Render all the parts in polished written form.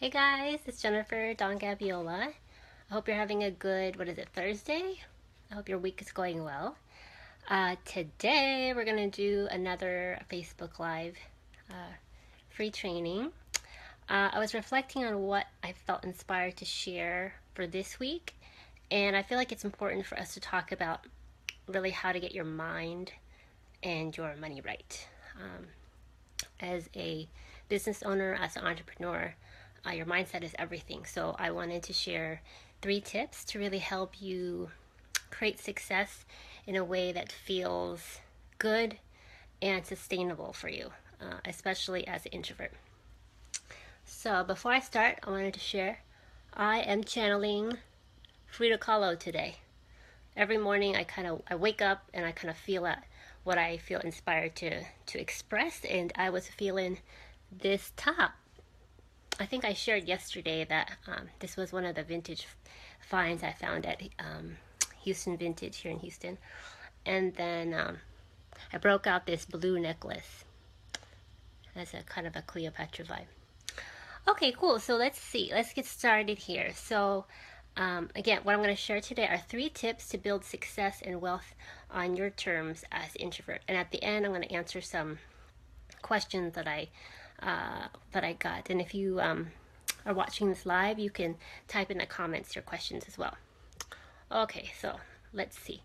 Hey guys, it's Jennifer Don Gabiola. I hope you're having a good, Thursday? I hope your week is going well. Today we're going to do another Facebook Live free training. I was reflecting on what I felt inspired to share for this week, and I feel like it's important for us to talk about really how to get your mind and your money right. As a business owner, as an entrepreneur, your mindset is everything. So I wanted to share 3 tips to really help you create success in a way that feels good and sustainable for you, especially as an introvert. So before I start, I wanted to share I am channeling Frida Kahlo today. Every morning I wake up and I kind of feel what I feel inspired to express, and I was feeling this top. I think I shared yesterday that this was one of the vintage finds I found at Houston Vintage here in Houston. And then I broke out this blue necklace. That's a kind of a Cleopatra vibe. Okay, cool. So let's see. Let's get started here. So again, what I'm going to share today are 3 tips to build success and wealth on your terms as an introvert. And at the end, I'm going to answer some questions that I got. And if you are watching this live, you can type in the comments your questions as well. Okay, so let's see.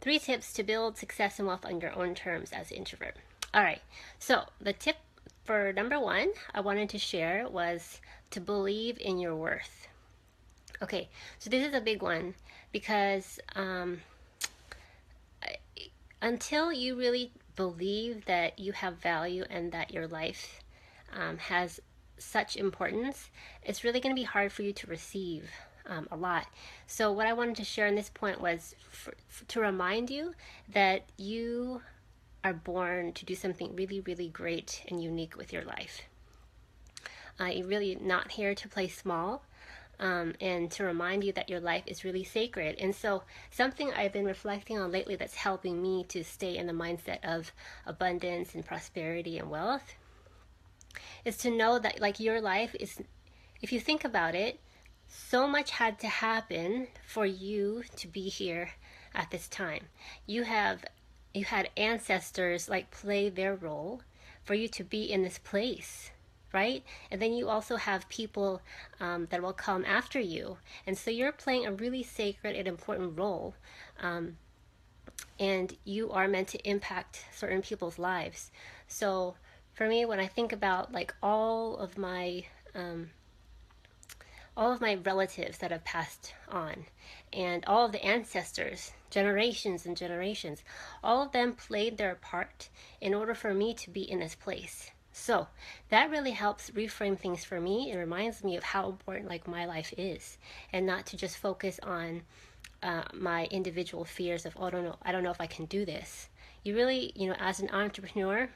3 tips to build success and wealth on your own terms as an introvert. All right, so the tip for number 1 I wanted to share was to believe in your worth. Okay, so this is a big one because until you really believe that you have value and that your life has such importance, it's really going to be hard for you to receive a lot. So what I wanted to share in this point was to remind you that you are born to do something really, really great and unique with your life. You're really not here to play small. And to remind you that your life is really sacred. And so something I've been reflecting on lately that's helping me to stay in the mindset of abundance and prosperity and wealth is to know that, like, your life is, if you think about it, so much had to happen for you to be here at this time. You had ancestors like play their role for you to be in this place, right? And then you also have people that will come after you. And so you're playing a really sacred and important role. And you are meant to impact certain people's lives. So for me, when I think about like all of my relatives that have passed on, and all of the ancestors, generations and generations, all of them played their part in order for me to be in this place. So that really helps reframe things for me. It reminds me of how important like my life is, and not to just focus on my individual fears of, oh, I don't know if I can do this. You really, as an entrepreneur,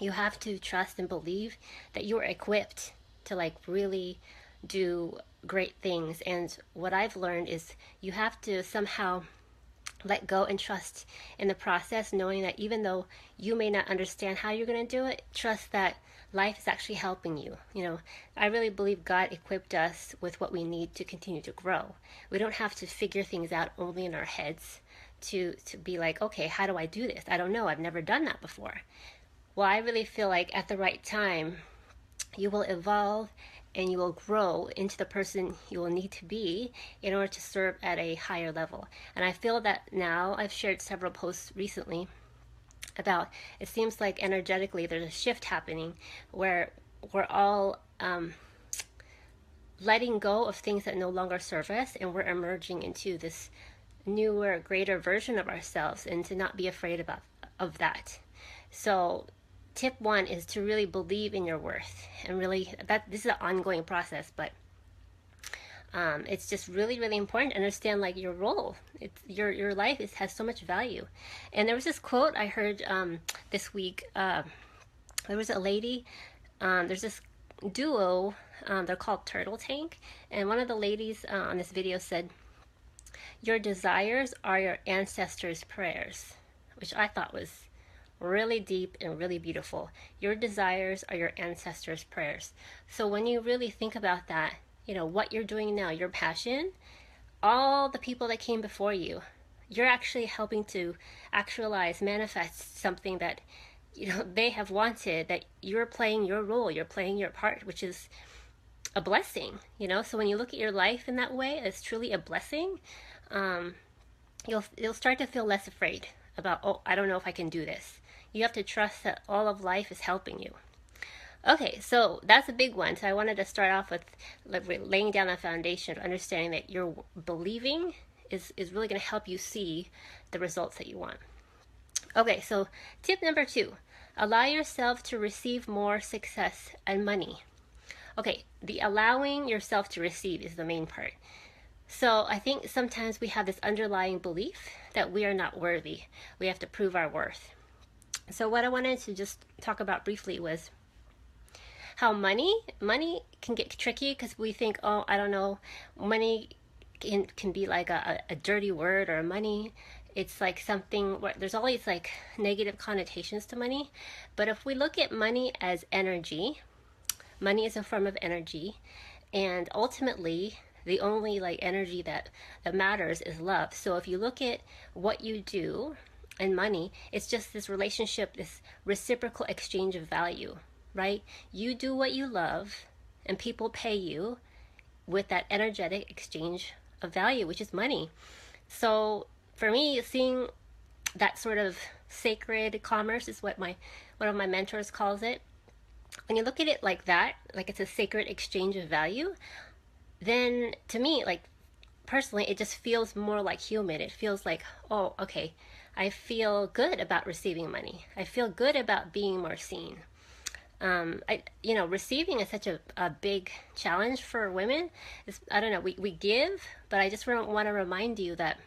you have to trust and believe that you're equipped to like really do great things. And what I've learned is you have to somehow let go and trust in the process, knowing that even though you may not understand how you're going to do it, trust that life is actually helping you. I really believe God equipped us with what we need to continue to grow. We don't have to figure things out only in our heads to be like, okay, how do I do this? I don't know. I've never done that before. Well, I really feel like at the right time, you will evolve and you will grow into the person you will need to be in order to serve at a higher level. And I feel that now. I've shared several posts recently about, it seems like energetically there's a shift happening where we're all letting go of things that no longer serve us, and we're emerging into this newer, greater version of ourselves, and to not be afraid of that. So tip 1 is to really believe in your worth, and really this is an ongoing process, but it's just really, really important to understand like your role. Your life has so much value. And there was this quote I heard this week. There was a lady. There's this duo. They're called Turtle Tank, and one of the ladies on this video said, "Your desires are your ancestors' prayers," which I thought was really deep and really beautiful. Your desires are your ancestors' prayers. So when you really think about that, what you're doing now, your passion, all the people that came before you, you're actually helping to actualize, manifest something that they have wanted, that you're playing your role, you're playing your part, which is a blessing. So when you look at your life in that way, it's truly a blessing. um, you'll start to feel less afraid about, oh, I don't know if I can do this. You have to trust that all of life is helping you. Okay, so that's a big one. So I wanted to start off with laying down a foundation of understanding that your believing is really going to help you see the results that you want. Okay, so tip number 2, allow yourself to receive more success and money. Okay, the allowing yourself to receive is the main part. So I think sometimes we have this underlying belief that we are not worthy. We have to prove our worth. So what I wanted to just talk about briefly was how money can get tricky, because we think, oh, I don't know, money can be like a dirty word, or money, it's like something where there's always like negative connotations to money. But if we look at money as energy, money is a form of energy, and ultimately the only like energy that matters is love. So if you look at what you do and money, it's just this relationship, this reciprocal exchange of value, right? You do what you love, and people pay you with that energetic exchange of value, which is money. So for me, seeing that sort of sacred commerce is what one of my mentors calls it. When you look at it like that, like it's a sacred exchange of value, then to me, like personally, it just feels more like human. It feels like, oh, okay, I feel good about receiving money. I feel good about being more seen. Receiving is such a big challenge for women. I don't know, we give, but I just want to remind you that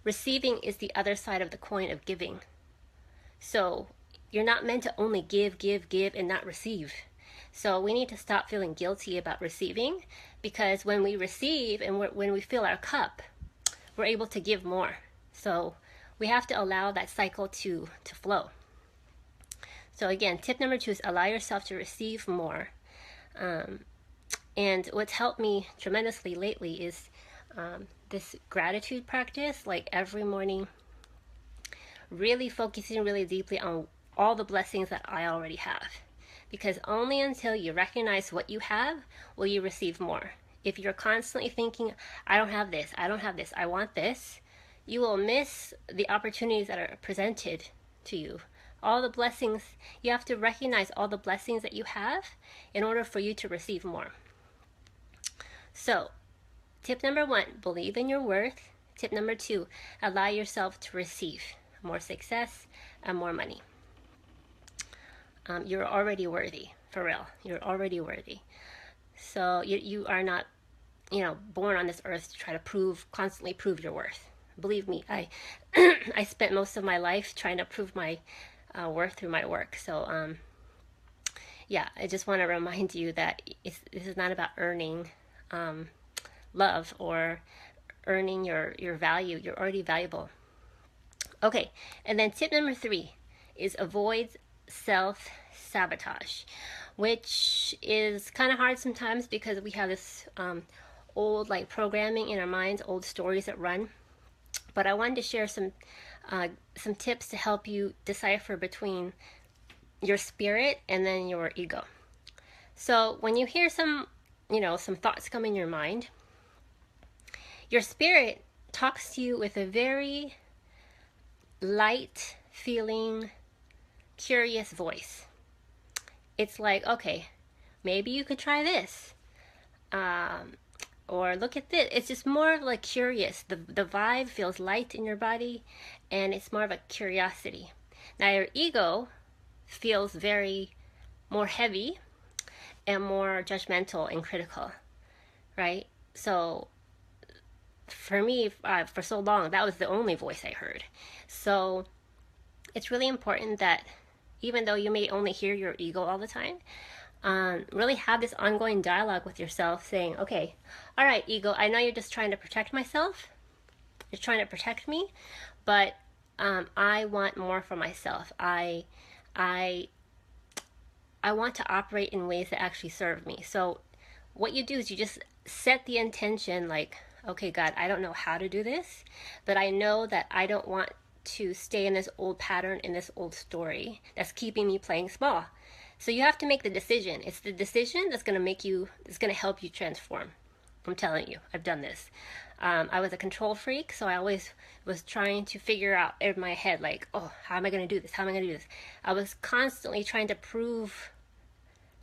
receiving is the other side of the coin of giving. So you're not meant to only give, and not receive. So we need to stop feeling guilty about receiving, because when we receive and when we fill our cup, we're able to give more. So we have to allow that cycle to flow. So again, tip number 2 is allow yourself to receive more. And what's helped me tremendously lately is this gratitude practice, like every morning, really focusing really deeply on all the blessings that I already have. Because only until you recognize what you have will you receive more. If you're constantly thinking, I don't have this, I want this, you will miss the opportunities that are presented to you. All the blessings, you have to recognize all the blessings that you have in order for you to receive more. So, tip number 1, believe in your worth. Tip number 2, allow yourself to receive more success and more money. You're already worthy, for real. You're already worthy. So you are not, born on this earth to try to constantly prove your worth. Believe me, I I spent most of my life trying to prove my worth through my work. So yeah, I just want to remind you that this is not about earning love or earning your value. You're already valuable. Okay, and then tip number 3 is avoid self-sabotage, which is kind of hard sometimes because we have this old like programming in our minds, old stories that run. But I wanted to share some tips to help you decipher between your spirit and then your ego. So when you hear some thoughts come in your mind, your spirit talks to you with a very light feeling, curious voice. It's like, okay, maybe you could try this, or look at this. It's just more of like curious. The vibe feels light in your body, and it's more of a curiosity. Now your ego feels very more heavy and more judgmental and critical, right? So for me, for so long, that was the only voice I heard. So it's really important that even though you may only hear your ego all the time, really have this ongoing dialogue with yourself saying, okay, all right, ego, I know you're just trying to protect myself. You're trying to protect me, but I want more for myself. I I want to operate in ways that actually serve me. So what you do is you just set the intention like, okay, God, I don't know how to do this, but I know that I don't want to stay in this old pattern, in this old story that's keeping me playing small. So you have to make the decision. It's the decision that's going to it's going to help you transform. I'm telling you, I've done this. I was a control freak, so I always was trying to figure out in my head, like, oh, how am I going to do this? How am I going to do this? I was constantly trying to prove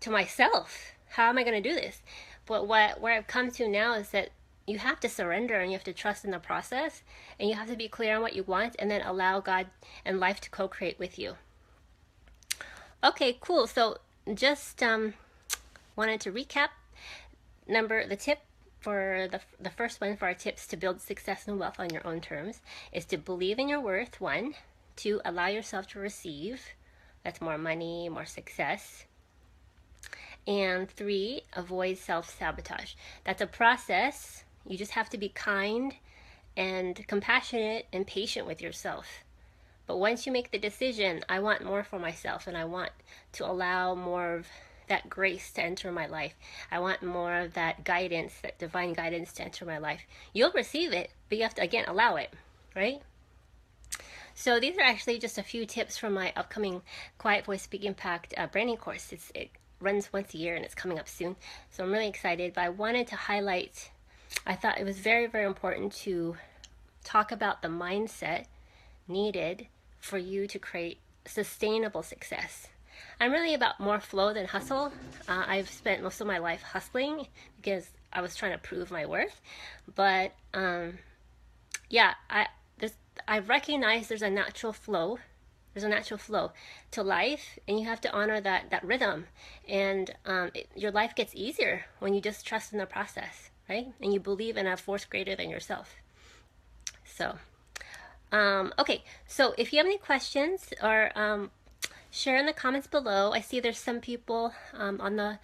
to myself, how am I going to do this? But where I've come to now is that you have to surrender and you have to trust in the process and you have to be clear on what you want and then allow God and life to co-create with you. Okay, cool. So just wanted to recap. The tip for the first one for our tips to build success and wealth on your own terms is to believe in your worth. 1, 2, allow yourself to receive. That's more money, more success. And 3, avoid self-sabotage. That's a process. You just have to be kind and compassionate and patient with yourself. But once you make the decision, I want more for myself and I want to allow more of that grace to enter my life. I want more of that guidance, that divine guidance to enter my life. You'll receive it, but you have to, again, allow it, right? So these are actually just a few tips from my upcoming Quiet Voice Big Impact branding course. It runs once a year and it's coming up soon. So I'm really excited, but I wanted to highlight, I thought it was very, very important to talk about the mindset needed for you to create sustainable success. I'm really about more flow than hustle. I've spent most of my life hustling because I was trying to prove my worth. But yeah, I recognize there's a natural flow. There's a natural flow to life, and you have to honor that rhythm. And your life gets easier when you just trust in the process, right? And you believe in a force greater than yourself. So, okay. So if you have any questions or share in the comments below. I see there's some people on the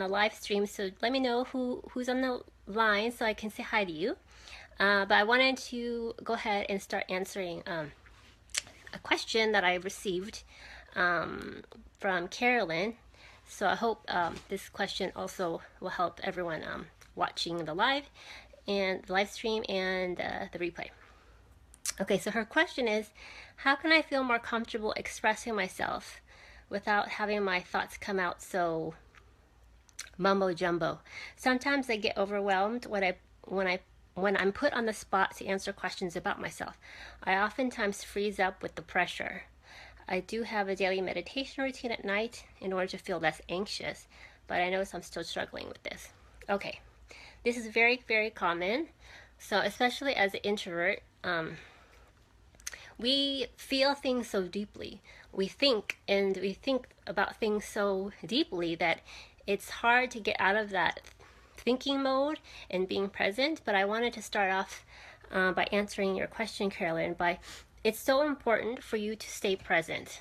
live stream, so let me know who's on the line so I can say hi to you. But I wanted to go ahead and start answering a question that I received from Carolyn. So I hope this question also will help everyone watching the live stream and the replay. Okay, so her question is, how can I feel more comfortable expressing myself without having my thoughts come out so mumbo jumbo? Sometimes I get overwhelmed when I'm put on the spot to answer questions about myself. I oftentimes freeze up with the pressure. I do have a daily meditation routine at night in order to feel less anxious, but I notice I'm still struggling with this. Okay, this is very, very common. So especially as an introvert, we feel things so deeply. We think about things so deeply that it's hard to get out of that thinking mode and being present. But I wanted to start off by answering your question, Carolyn, it's so important for you to stay present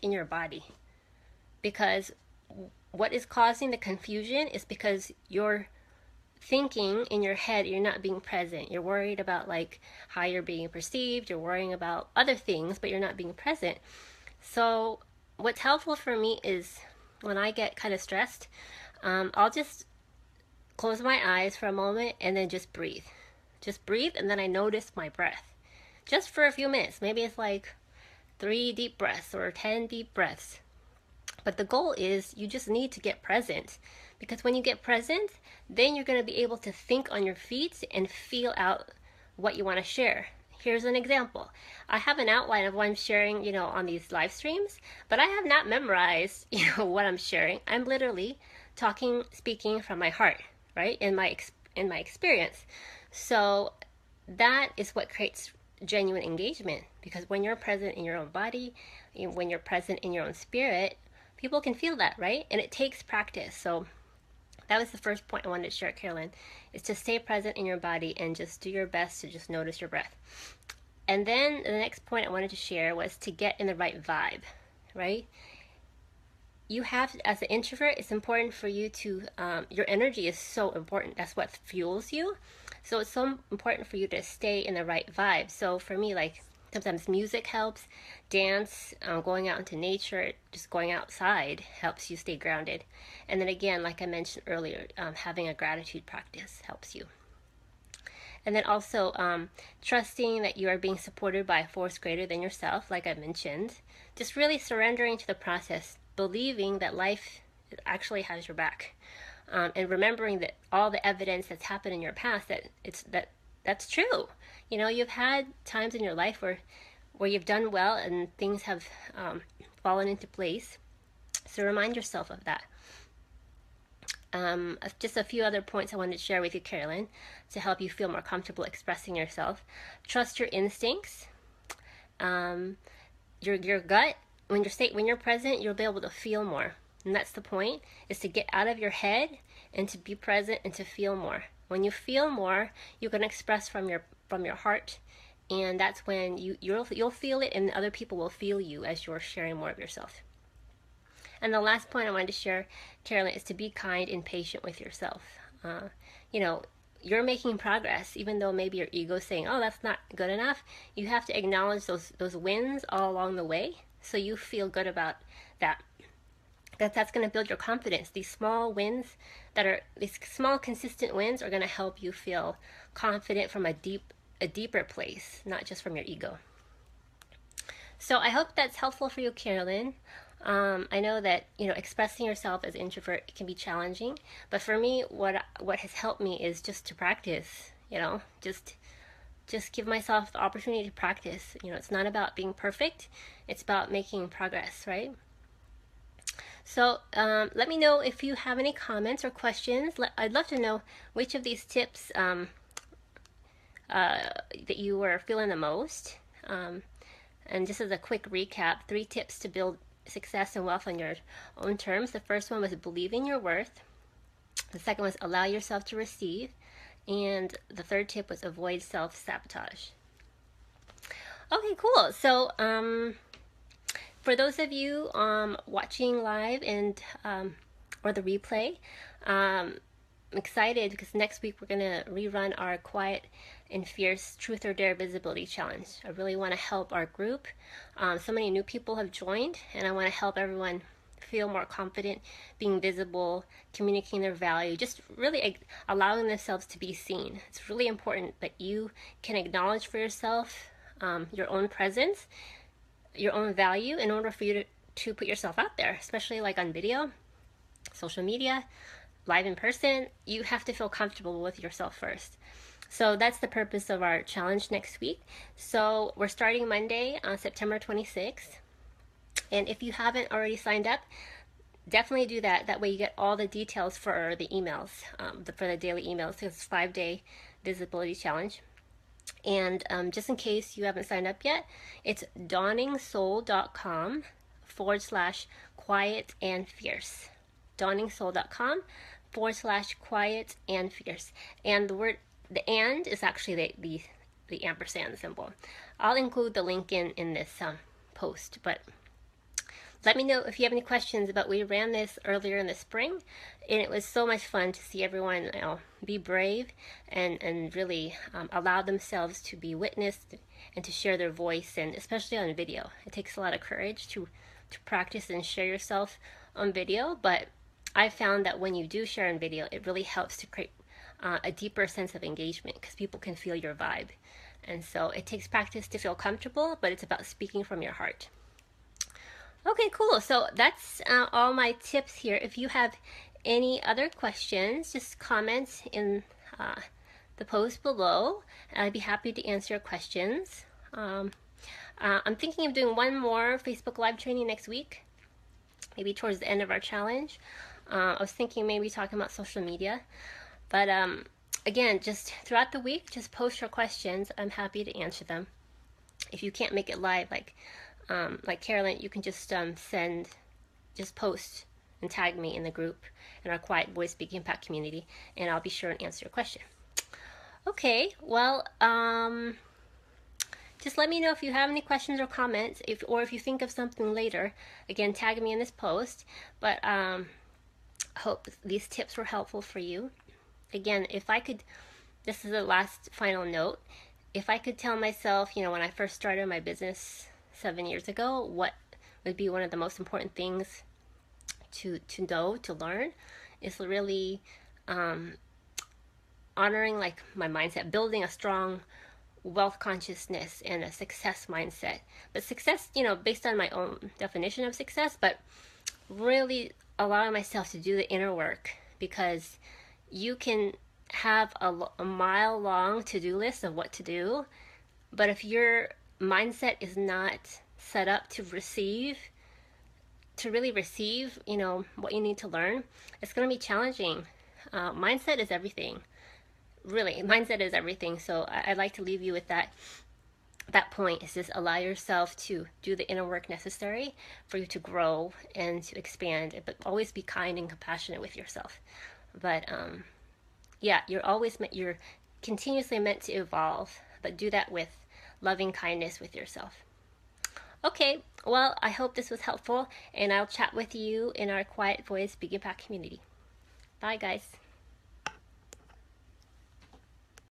in your body, because what is causing the confusion is because you're thinking in your head, you're not being present. You're worried about like how you're being perceived, you're worrying about other things, but you're not being present. So what's helpful for me is when I get kind of stressed, I'll just close my eyes for a moment and then just breathe, and then I notice my breath just for a few minutes. Maybe it's like 3 deep breaths or 10 deep breaths. But the goal is you just need to get present, because when you get present, then you're going to be able to think on your feet and feel out what you want to share. Here's an example. I have an outline of what I'm sharing, on these live streams, but I have not memorized, what I'm sharing. I'm literally speaking from my heart, right? In my experience. So that is what creates genuine engagement, because when you're present in your own body, when you're present in your own spirit, people can feel that, right? And it takes practice. So that was the first point I wanted to share, Carolyn, is to stay present in your body and just do your best to just notice your breath. And then the next point I wanted to share was to get in the right vibe, right? You have, as an introvert, it's important for you to, your energy is so important. That's what fuels you. So it's so important for you to stay in the right vibe. So for me, like Sometimes music helps, dance, going out into nature, just going outside helps you stay grounded. And then again, like I mentioned earlier, having a gratitude practice helps you. And then also trusting that you are being supported by a force greater than yourself, like I mentioned. Just really surrendering to the process, believing that life actually has your back, and remembering that all the evidence that's happened in your past, that's true. You know, you've had times in your life where you've done well and things have fallen into place. So remind yourself of that. Just a few other points I wanted to share with you, Carolyn, to help you feel more comfortable expressing yourself. Trust your instincts. Your gut, when you're present, you'll be able to feel more. And that's the point, is to get out of your head and to be present and to feel more. When you feel more, you can express from your heart, and that's when you'll feel it, and other people will feel you as you're sharing more of yourself. And the last point I wanted to share, Carolyn, is to be kind and patient with yourself. You know, you're making progress, even though maybe your ego's saying, "Oh, that's not good enough." You have to acknowledge those wins all along the way, so you feel good about that. That's going to build your confidence. These small wins, these small consistent wins, are going to help you feel confident from a deeper place, not just from your ego. So I hope that's helpful for you, Carolyn. I know that, you know, expressing yourself as an introvert can be challenging, but for me, what has helped me is just to practice. You know, just give myself the opportunity to practice. You know, it's not about being perfect; it's about making progress, right? So let me know if you have any comments or questions. I'd love to know which of these tips that you were feeling the most. And just as a quick recap, 3 tips to build success and wealth on your own terms. The first one was believe in your worth. The second was allow yourself to receive. And the third tip was avoid self-sabotage. Okay, cool. So for those of you watching live and or the replay, I'm excited because next week we're going to rerun our Quiet and Fierce Truth or Dare Visibility Challenge. I really want to help our group. So many new people have joined, and I want to help everyone feel more confident, being visible, communicating their value, just really allowing themselves to be seen. It's really important that you can acknowledge for yourself your own presence, your own value, in order for you to put yourself out there, especially like on video, social media, live in person. You have to feel comfortable with yourself first. So that's the purpose of our challenge next week. So we're starting Monday on September 26th. And if you haven't already signed up, definitely do that. That way you get all the details for the emails, for the daily emails. It's a 5-day visibility challenge. And just in case you haven't signed up yet, it's dawningsoul.com/quiet and fierce. dawningsoul.com/quiet and fierce. And the and is actually the ampersand symbol. I'll include the link in this post, but let me know if you have any questions about. We ran this earlier in the spring, and it was so much fun to see everyone, you know, be brave and really allow themselves to be witnessed and to share their voice, and especially on video. It takes a lot of courage to practice and share yourself on video, but I found that when you do share on video, it really helps to create a deeper sense of engagement because people can feel your vibe. And so it takes practice to feel comfortable, but it's about speaking from your heart. Okay, cool. So that's all my tips here. If you have any other questions, just comment in the post below. I'd be happy to answer your questions. I'm thinking of doing one more Facebook Live training next week, maybe towards the end of our challenge. I was thinking maybe talking about social media. But again, just throughout the week, just post your questions. I'm happy to answer them. If you can't make it live, like Carolyn, you can just post and tag me in the group in our Quiet Voice Speaking Impact community, and I'll be sure and answer your question. Okay, well, just let me know if you have any questions or comments, or if you think of something later. Again, tag me in this post. But I hope these tips were helpful for you. Again, if I could, this is the last final note. if I could tell myself, when I first started my business 7 years ago, what would be one of the most important things to know, to learn, is really honoring like my mindset, building a strong wealth consciousness and a success mindset. But success, based on my own definition of success, but really allowing myself to do the inner work, because you can have a mile long to-do list of what to do, but if your mindset is not set up to really receive, what you need to learn, it's going to be challenging. Mindset is everything. Really, mindset is everything. So I'd like to leave you with that point, is just allow yourself to do the inner work necessary for you to grow and to expand, but always be kind and compassionate with yourself. But yeah, you're continuously meant to evolve, but do that with loving kindness with yourself. Okay, well, I hope this was helpful, and I'll chat with you in our Quiet Voice Big Impact community. Bye, guys.